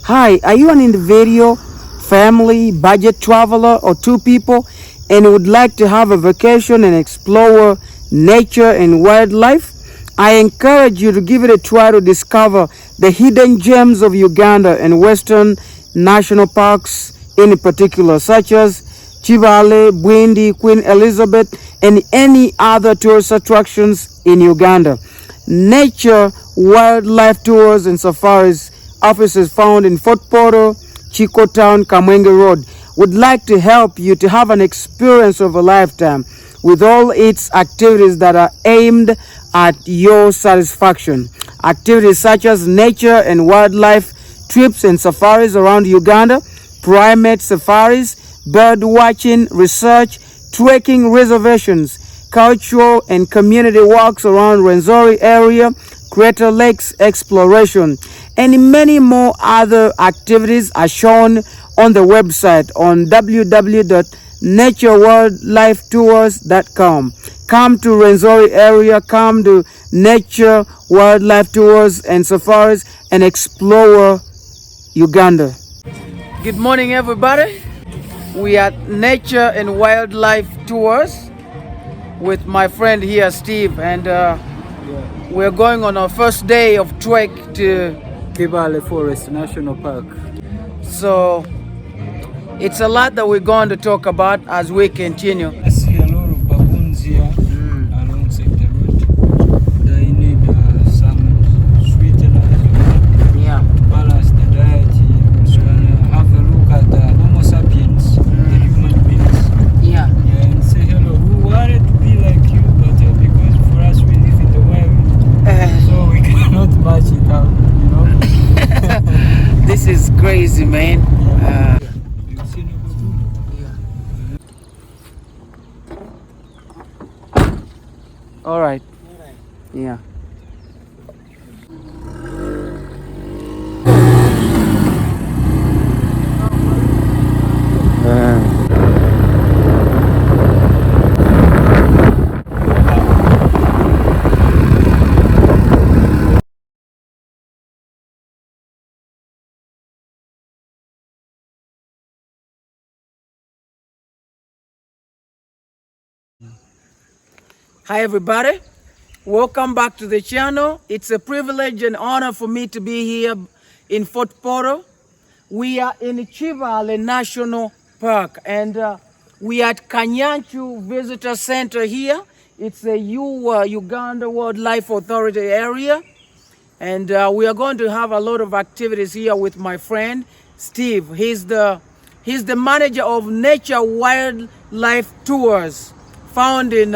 Hi, are you an individual, family, budget traveler, or two people and would like to have a vacation and explore nature and wildlife? I encourage you to give it a try to discover the hidden gems of Uganda and Western national parks in particular, such as Kibale, Bwindi, Queen Elizabeth, and any other tourist attractions in Uganda. Nature, wildlife tours, and safaris offices found in Fort Portal, Chico Town, Kamwenge Road would like to help you to have an experience of a lifetime with all its activities that are aimed at your satisfaction. Activities such as nature and wildlife trips and safaris around Uganda, primate safaris, bird watching, research, trekking reservations, cultural and community walks around Rwenzori area, Crater Lakes exploration, and many more other activities are shown on the website on www.naturewildlifetours.com. Come to Rwenzori area, come to Nature Wildlife Tours and Safaris and explore Uganda. Good morning, everybody. We are at Nature and Wildlife Tours with my friend here, Steve, and we're going on our first day of trek to Kibale Forest National Park. So it's a lot that we're going to talk about as we continue. I see a lot of baboons here alongside the road. They need some sweeteners to balance the diet. So have a look at Homo sapiens, the human beings. And say hello. We wanted to be like you, but because for us we live in the wild, so we cannot match it out, you know. This is crazy, man. All right. Yeah. Hi everybody, welcome back to the channel. It's a privilege and honor for me to be here in Fort Portal. We are in Kibale National Park and we are at Kanyanchu Visitor Center here. It's a Uganda Wildlife Authority area, and we are going to have a lot of activities here with my friend Steve. He's the manager of Nature Wildlife Tours found in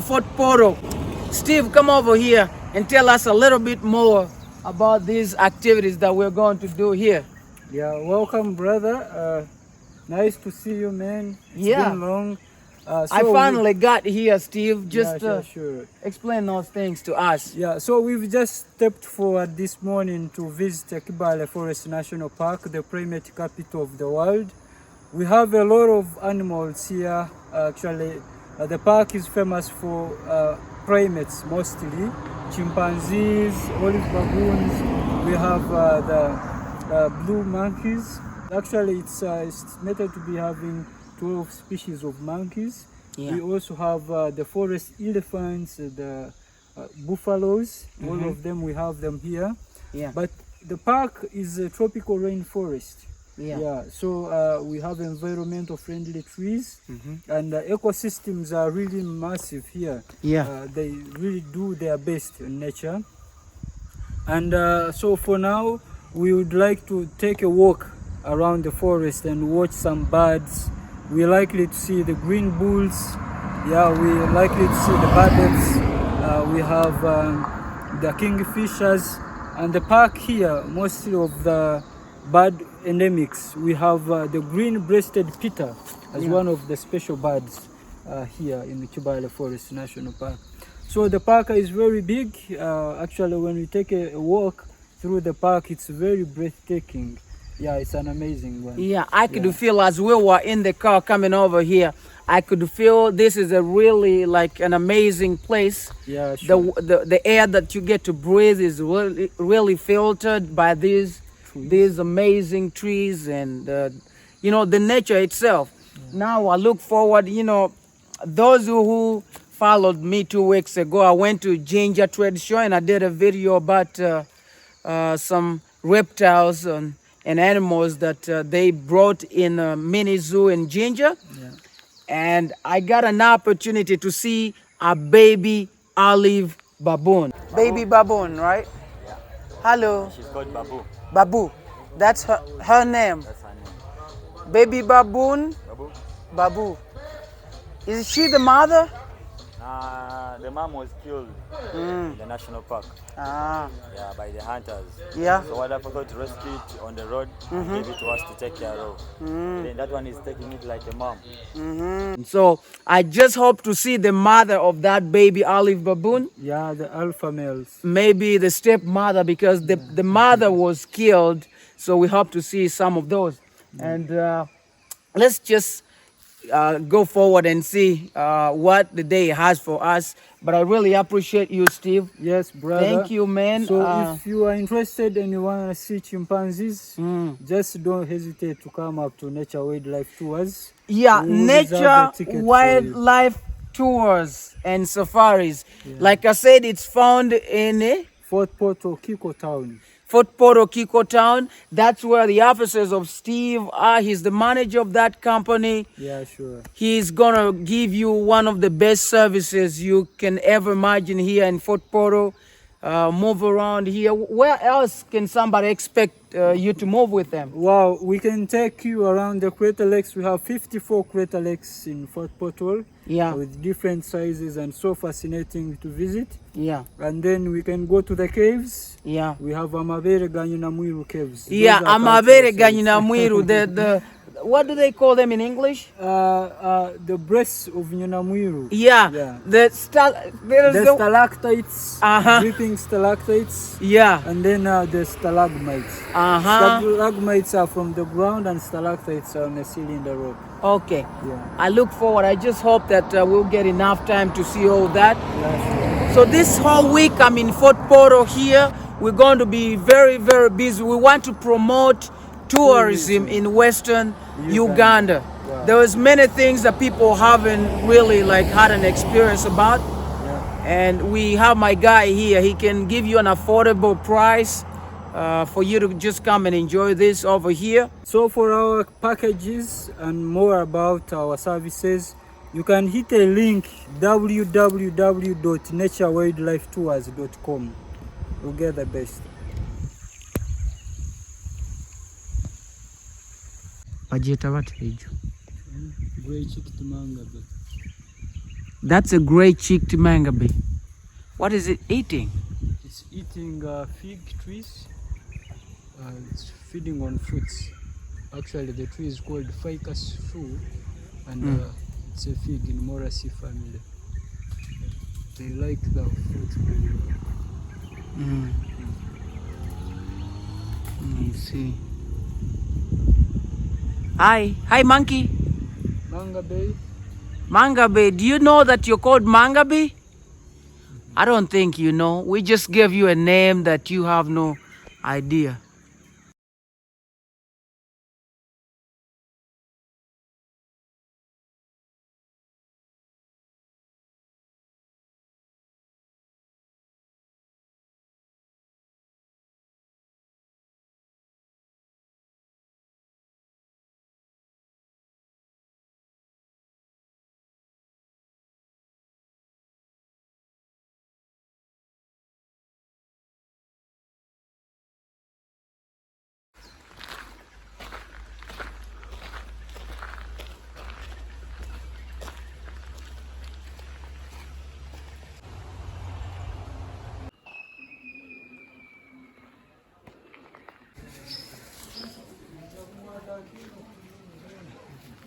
Fort Portal. Steve, come over here and tell us a little bit more about these activities that we're going to do here. Yeah, welcome, brother. Nice to see you, man. It's been long. I finally got here, Steve. Just sure. Explain those things to us. Yeah, so we've just stepped forward this morning to visit Kibale Forest National Park, the primate capital of the world. We have a lot of animals here. Actually, the park is famous for primates mostly, chimpanzees, olive baboons. We have the blue monkeys. Actually, it's estimated to be having 12 species of monkeys. We also have the forest elephants, the buffaloes. All of them, we have them here. But the park is a tropical rainforest. So we have environmental friendly trees, and the ecosystems are really massive here. They really do their best in nature. And so for now, we would like to take a walk around the forest and watch some birds. We're likely to see the green bulls. We're likely to see the barbets. We have the kingfishers. And the park here, mostly of the bird endemics, we have the green-breasted peter as one of the special birds here in the Kibale Forest National Park. So the park is very big. Actually, when we take a walk through the park, it's very breathtaking. It's an amazing one. I could feel as we were in the car coming over here, I could feel this is a really like an amazing place. Sure. The air that you get to breathe is really filtered by these these amazing trees and you know, the nature itself. Now I look forward, you know, those who followed me 2 weeks ago, I went to Ginger Trade Show and I did a video about some reptiles and animals that they brought in a mini zoo in Ginger. Yeah. And I got an opportunity to see a baby olive baboon. Baby baboon, right? Yeah. Hello. She's called Babu. Babu. That's her name. That's her name. Baby baboon, Babu? Babu. Is she the mother? The mom was killed in the national park. Ah, Yeah, by the hunters. yeah. So what I forgot to rescue it on the road and gave it to us to take care of. Then that one is taking it like a mom. So I just hope to see the mother of that baby olive baboon. Yeah, the alpha males. Maybe the stepmother, because the mother was killed. So we hope to see some of those. And let's just go forward and see what the day has for us. But I really appreciate you, Steve. Yes, brother. Thank you, man. So if you are interested and you want to see chimpanzees, just don't hesitate to come up to Nature Wildlife Tours. Yeah, We will reserve a nature ticket for you. wildlife tours and safaris. Like I said, it's found in Fort Portal, Kiko Town. Fort Portal, Kiko Town. That's where the officers of Steve are. He's the manager of that company. Yeah, sure. He's gonna give you one of the best services you can ever imagine here in Fort Portal. Move around here. Where else can somebody expect you to move with them? Wow, we can take you around the crater lakes. We have 54 crater lakes in Fort Portal. Yeah. With different sizes and so fascinating to visit. Yeah, And then we can go to the caves. yeah. We have Amabere Ganyinamwiru caves. Those Yeah, are Amabere cultural sites. Ganyinamwiru. The what do they call them in English? The breasts of Nyinamwiru. Yeah, Yeah. the The stalactites, Uh-huh. dripping stalactites, yeah. and then the stalagmites. Uh-huh. Stalagmites are from the ground and stalactites are on the cylinder rock. Okay. Yeah. I look forward. I just hope that we'll get enough time to see all that. Yeah, So this whole week I'm in Fort Portal here. We're going to be very, very busy. We want to promote tourism in Western Uganda. Wow. There was many things that people haven't really like had an experience about. Yeah. And we have my guy here. He can give you an affordable price for you to just come and enjoy this over here. So for our packages and more about our services, you can hit a link www.naturewildlifetours.com. We'll get the best. Grey-cheeked mangabe. That's a gray-cheeked mangabe. What is it eating? It's eating fig trees. It's feeding on fruits. Actually, the tree is called ficus fruit, and it's a fig in Moraceae family. They like the fruit very well. Let me see. Hi, monkey. Mangabe. Mangabe, do you know that you're called Mangabe? I don't think you know. We just gave you a name that you have no idea.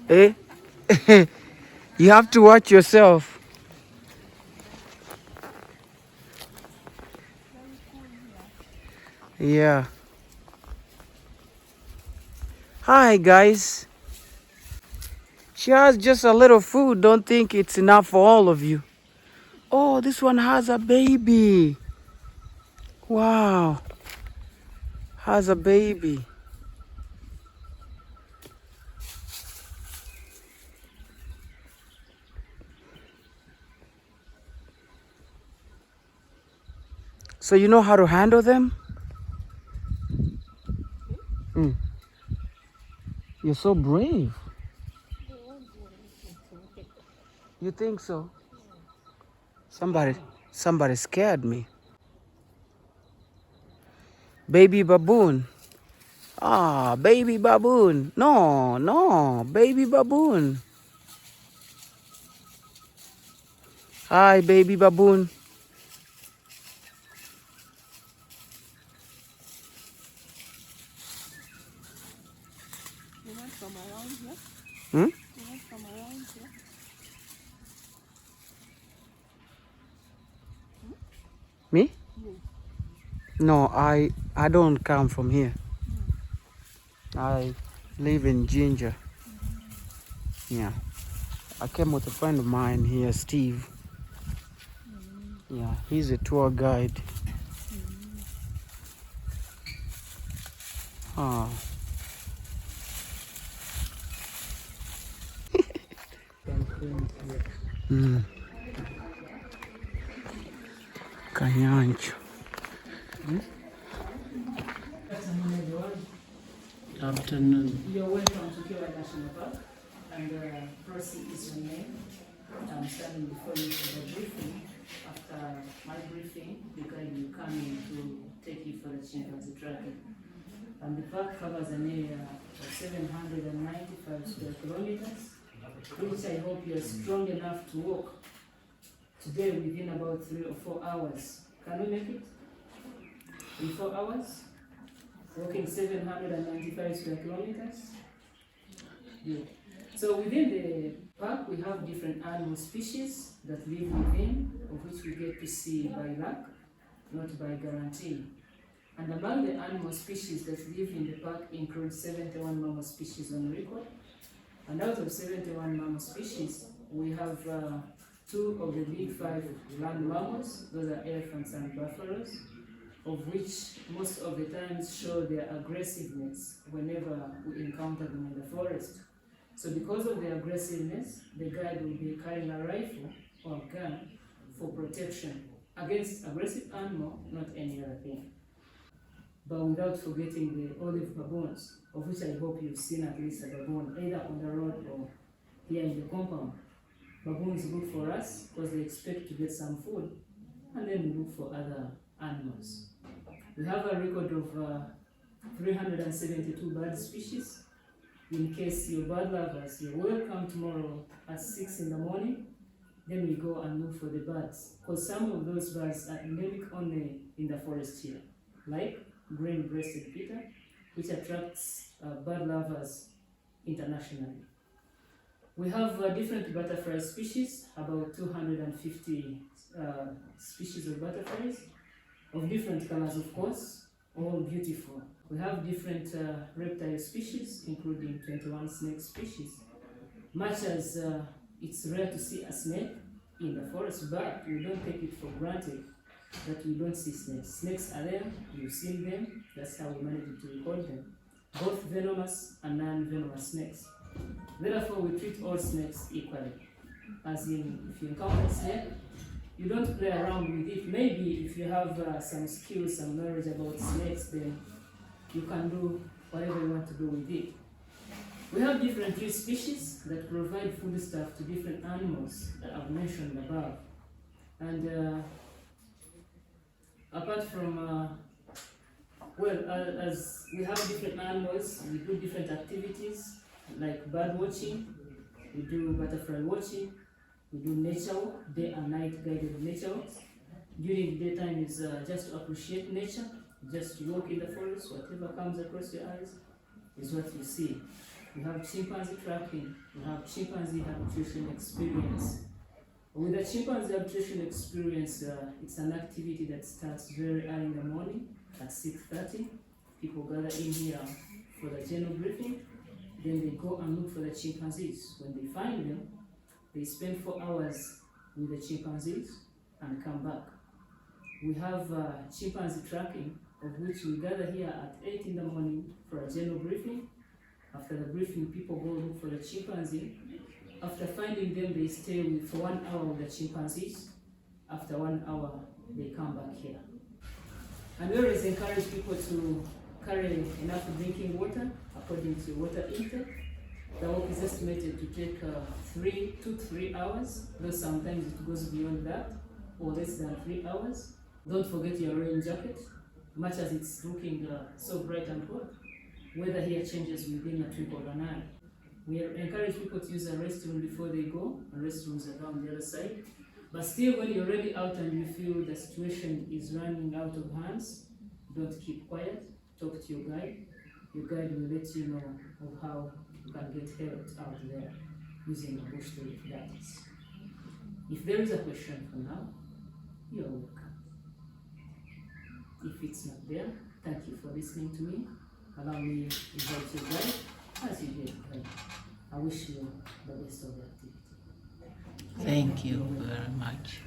Eh? You have to watch yourself. Yeah. Hi, guys. She has just a little food. Don't think it's enough for all of you. Oh, this one has a baby. Wow. has a baby. So you know how to handle them? Mm. You're so brave. You think so? Somebody scared me. Baby baboon. Ah, baby baboon. No, no, baby baboon. Hi, baby baboon. You want from around here? Hmm? You want from around here? Me? You. No, I don't come from here. I live in Ginger. Yeah. I came with a friend of mine here, Steve. Yeah, he's a tour guide. Ah. Mm. Kanyancho. Afternoon. You're welcome to Kibale National Park, and Percy is my name. I'm standing before you for the briefing. After my briefing, the guide will come in to take you for the chimpanzee tracking. And the park covers an area of 795 square kilometers, which I hope you're strong enough to walk today within about 3 or 4 hours. Can we make it? In 4 hours? Walking 795 square kilometers. Good. So within the park, we have different animal species that live within, of which we get to see by luck, not by guarantee. And among the animal species that live in the park include 71 mammal species on record. And out of 71 mammal species, we have 2 of the big 5 land mammals, those are elephants and buffaloes, of which most of the times show their aggressiveness whenever we encounter them in the forest. So because of their aggressiveness, the guide will be carrying a rifle or gun for protection against aggressive animal, not any other thing. But without forgetting the olive baboons, of which I hope you've seen at least a baboon, either on the road or here in the compound. Baboons look for us because they expect to get some food, and then we look for other animals. We have a record of 372 bird species. In case you're bird lovers, you're welcome tomorrow at 6 in the morning. Then we go and look for the birds, because some of those birds are endemic only in the forest here, like green-breasted peter, which attracts bird lovers internationally. We have different butterfly species, about 250 species of butterflies, of different colors, of course, all beautiful. We have different reptile species, including 21 snake species. Much as it's rare to see a snake in the forest, but we don't take it for granted that we don't see snakes. Snakes are there, we've seen them, that's how we managed to record them. Both venomous and non-venomous snakes. Therefore, we treat all snakes equally. As in, if you encounter a snake, you don't play around with it. Maybe if you have some skills, some knowledge about snakes, then you can do whatever you want to do with it. We have different tree species that provide foodstuff to different animals that I've mentioned above. And apart from, as we have different animals, we do different activities like bird watching, we do butterfly watching, we do nature walk, day and night guided nature walks. During the daytime is just to appreciate nature, just to walk in the forest, whatever comes across your eyes is what you see. We have chimpanzee tracking, we have chimpanzee nutrition experience. With the chimpanzee nutrition experience, it's an activity that starts very early in the morning at 6:30. People gather in here for the general briefing. Then they go and look for the chimpanzees. When they find them, they spend 4 hours with the chimpanzees and come back. We have chimpanzee tracking, of which we gather here at 8 in the morning for a general briefing. After the briefing, people go look for the chimpanzee. After finding them, they stay for 1 hour with the chimpanzees. After 1 hour, they come back here. And we always encourage people to carry enough drinking water according to water intake. The walk is estimated to take 2 to 3 hours, though sometimes it goes beyond that, or less than 3 hours. Don't forget your rain jacket, much as it's looking so bright and hot. Weather here changes within a twinkle of an eye. We encourage people to use a restroom before they go, and restrooms are down the other side. But still, when you're already out and you feel the situation is running out of hands, don't keep quiet, talk to your guide. Your guide will let you know of how you can get help out there using a bush tree guidance. If there is a question for now, you're welcome. If it's not there, thank you for listening to me. Allow me to invite your guide as you get ready. I wish you the best of the activity. Thank you very much.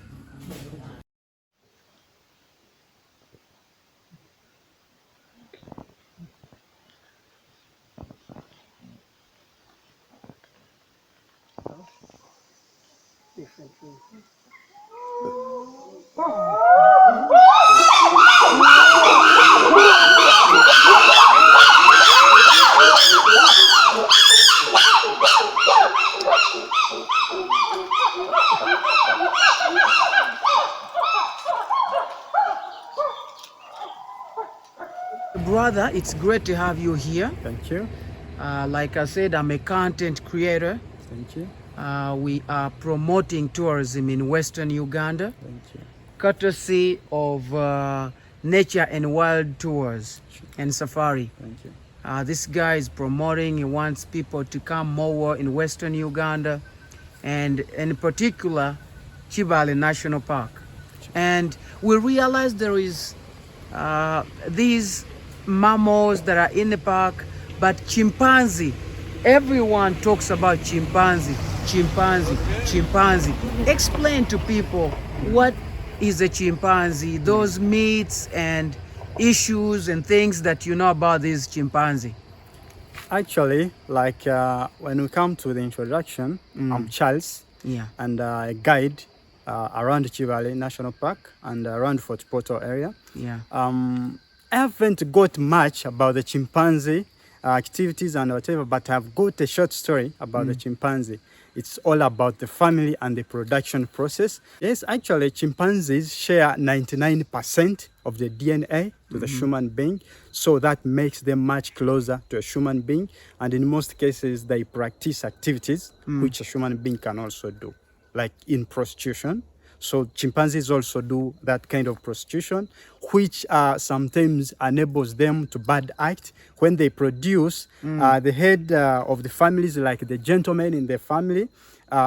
Brother, it's great to have you here. Thank you. Like I said, I'm a content creator. Thank you. We are promoting tourism in Western Uganda, Thank you. courtesy of Nature and Wild Tours and Safari. Thank you. This guy is promoting, he wants people to come more in Western Uganda, and in particular, Kibale National Park. And we realize there is these mammals that are in the park, but chimpanzee, everyone talks about chimpanzee. Explain to people what is a chimpanzee, those myths and issues and things that you know about this chimpanzee. Actually, like when we come to the introduction, I'm Charles, and a guide around Kibale National Park and around Fort Portal area. I haven't got much about the chimpanzee activities and whatever, but I've got a short story about the chimpanzee. It's all about the family and the production process. Yes, actually, chimpanzees share 99% of the DNA to the human being, so that makes them much closer to a human being. And in most cases, they practice activities which a human being can also do, like in prostitution. So chimpanzees also do that kind of prostitution, which sometimes enables them to bad act. When they produce, the head of the families, like the gentleman in the family,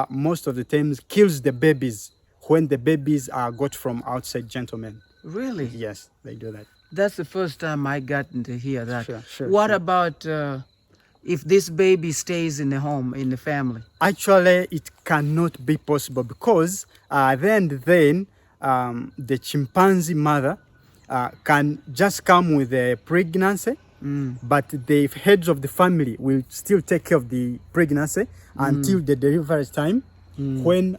most of the times kills the babies when the babies are got from outside gentlemen. Really? Yes, they do that. That's the first time I got to hear that. Sure, what about if this baby stays in the home, in the family? Actually, it cannot be possible because then the chimpanzee mother can just come with a pregnancy, but the heads of the family will still take care of the pregnancy until the delivery time. When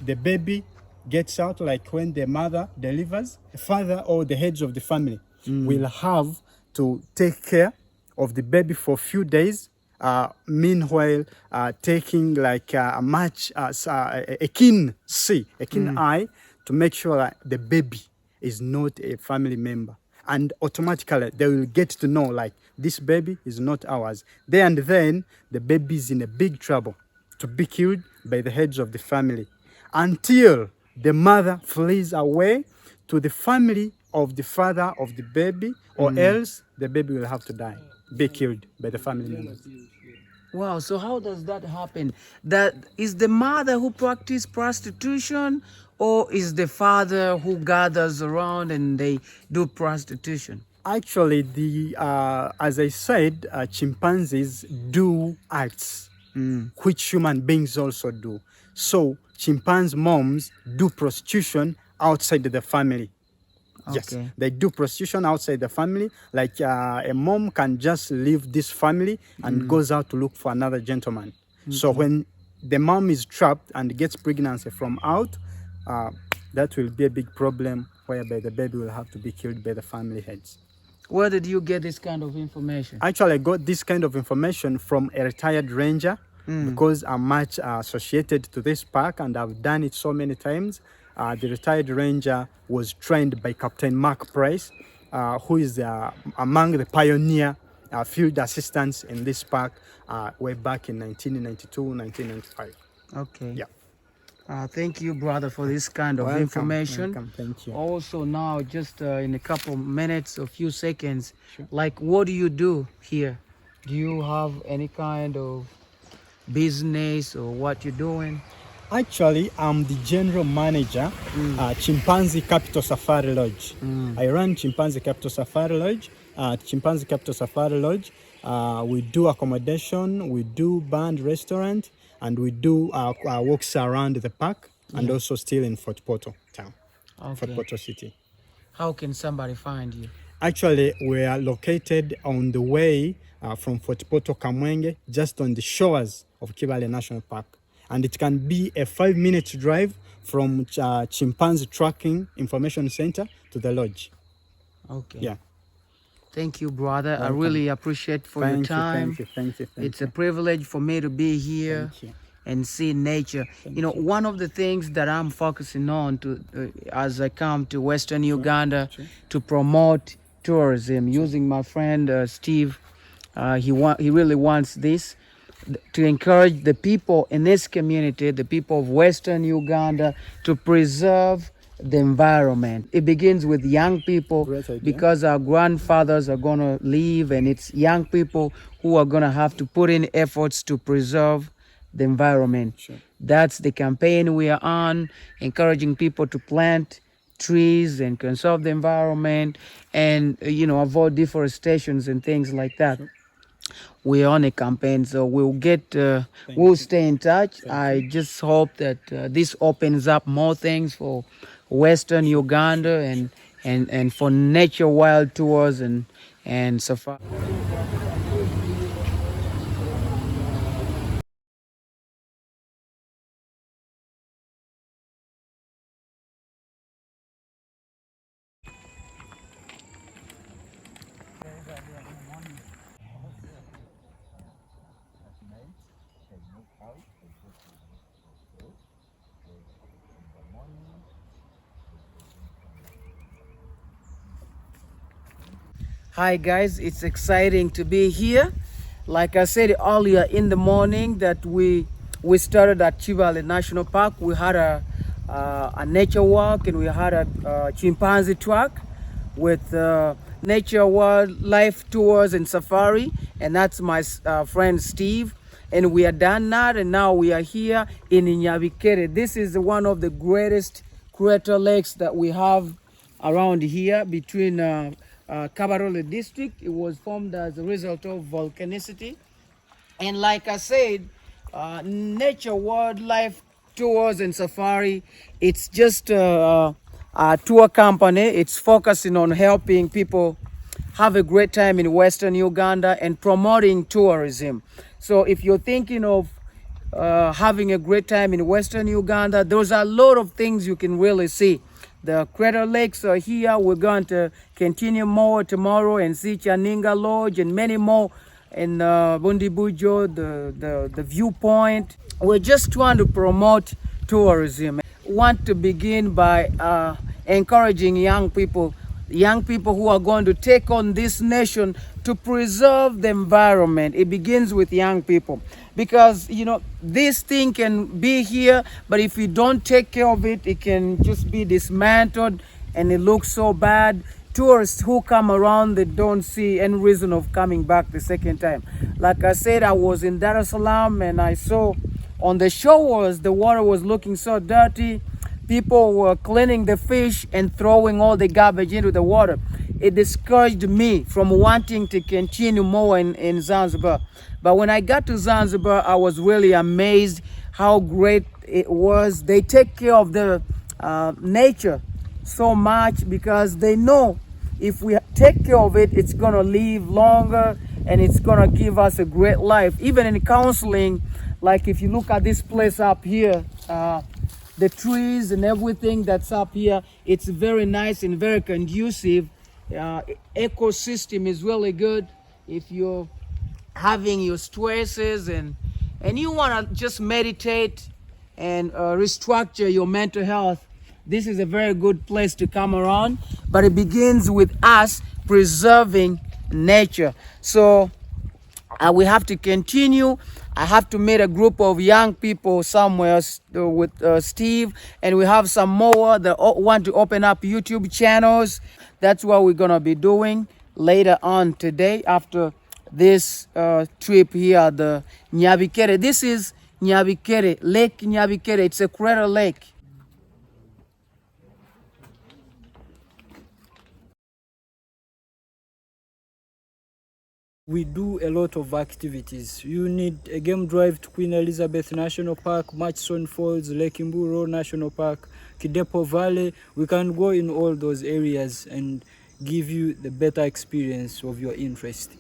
the baby gets out, like when the mother delivers, the father or the heads of the family will have to take care of the baby for a few days, meanwhile taking like a keen eye to make sure that the baby is not a family member. And automatically they will get to know like this baby is not ours. There and then the baby is in a big trouble to be killed by the heads of the family until the mother flees away to the family of the father of the baby, or else the baby will have to die, be killed by the family members. Wow, so how does that happen? That is the mother who practices prostitution, or is the father who gathers around and they do prostitution? Actually, as I said, chimpanzees do acts which human beings also do. So chimpanzee moms do prostitution outside the family. Yes, Okay. they do prostitution outside the family. Like a mom can just leave this family and goes out to look for another gentleman. So when the mom is trapped and gets pregnancy from out, that will be a big problem whereby the baby will have to be killed by the family heads. Where did you get this kind of information? Actually, I got this kind of information from a retired ranger because I'm much associated to this park and I've done it so many times. The retired ranger was trained by Captain Mark Price, who is among the pioneer field assistants in this park way back in 1992, 1995. Okay. Yeah. Thank you, brother, for this kind of Welcome, information. welcome, thank you. Also, now, just in a couple minutes, a few seconds, like, what do you do here? Do you have any kind of business or what you're doing? Actually, I'm the general manager, Chimpanzee Capital Safari Lodge. I run Chimpanzee Capital Safari Lodge. Chimpanzee Capital Safari Lodge, we do accommodation, we do band restaurant, and we do walks around the park, and also still in Fort Portal town, Fort Portal City. How can somebody find you? Actually, we are located on the way from Fort Portal Kamwenge, just on the shores of Kibale National Park. And it can be a 5-minute drive from Chimpanzee Tracking Information Center to the lodge. Okay. Yeah. Thank you, brother. Welcome. I really appreciate for your time. Thank you. It's a privilege for me to be here and see nature. You know, one of the things that I'm focusing on as I come to Western Uganda to promote tourism, using my friend Steve, he really wants this, to encourage the people in this community, the people of Western Uganda, to preserve the environment. It begins with young people because our grandfathers are going to leave, and it's young people who are going to have to put in efforts to preserve the environment. That's the campaign we are on, encouraging people to plant trees and conserve the environment and, you know, avoid deforestations and things like that. We're on a campaign, so we'll stay in touch. I just hope that this opens up more things for Western Uganda and for nature wild tours and safari. Hi guys, it's exciting to be here. Like I said earlier in the morning that we started at Kibale National Park. We had a nature walk and we had a chimpanzee track with nature wildlife tours and safari, and that's my friend Steve. And we are done that, and now we are here in Byabikere. This is one of the greatest crater lakes that we have around here between Kibale district. It was formed as a result of volcanicity. And like I said, nature wildlife tours and safari, it's just a tour company. It's focusing on helping people have a great time in Western Uganda and promoting tourism. So if you're thinking of having a great time in Western Uganda, there's a lot of things you can really see. The crater lakes are here. We're going to continue more tomorrow and see Chaninga Lodge and many more in Bundibujo, the viewpoint. We're just trying to promote tourism. Want to begin by encouraging young people who are going to take on this nation to preserve the environment. It begins with young people, because you know this thing can be here, but if you don't take care of it, it can just be dismantled and it looks so bad. Tourists who come around, they don't see any reason of coming back the second time. Like I said, I was in Dar es Salaam and I saw on the shores the water was looking so dirty. People were cleaning the fish and throwing all the garbage into the water. It discouraged me from wanting to continue more in Zanzibar. But when I got to Zanzibar, I was really amazed how great it was. They take care of the nature so much because they know if we take care of it, it's gonna live longer and it's gonna give us a great life. Even in counseling, like if you look at this place up here, the trees and everything that's up here, it's very nice and very conducive. Ecosystem is really good if you're having your stresses and you want to just meditate and restructure your mental health. This is a very good place to come around, but it begins with us preserving nature. So we have to continue. I have to meet a group of young people somewhere with Steve, and we have some more that want to open up YouTube channels. That's what we're gonna be doing later on today after this trip here at the Byabikere. This is Byabikere, Lake Byabikere. It's a crater lake. We do a lot of activities. You need a game drive to Queen Elizabeth National Park, Murchison Falls, Lake Mburo National Park, Kibale Valley. We can go in all those areas and give you the better experience of your interest.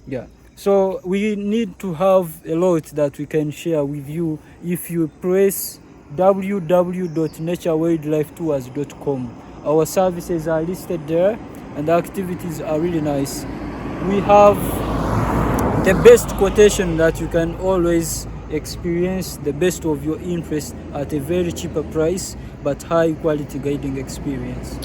Yeah. So we need to have a lot that we can share with you if you press www.naturewildlifetours.com. Our services are listed there and the activities are really nice. We have the best quotation that you can always experience the best of your interest at a very cheaper price but high quality guiding experience.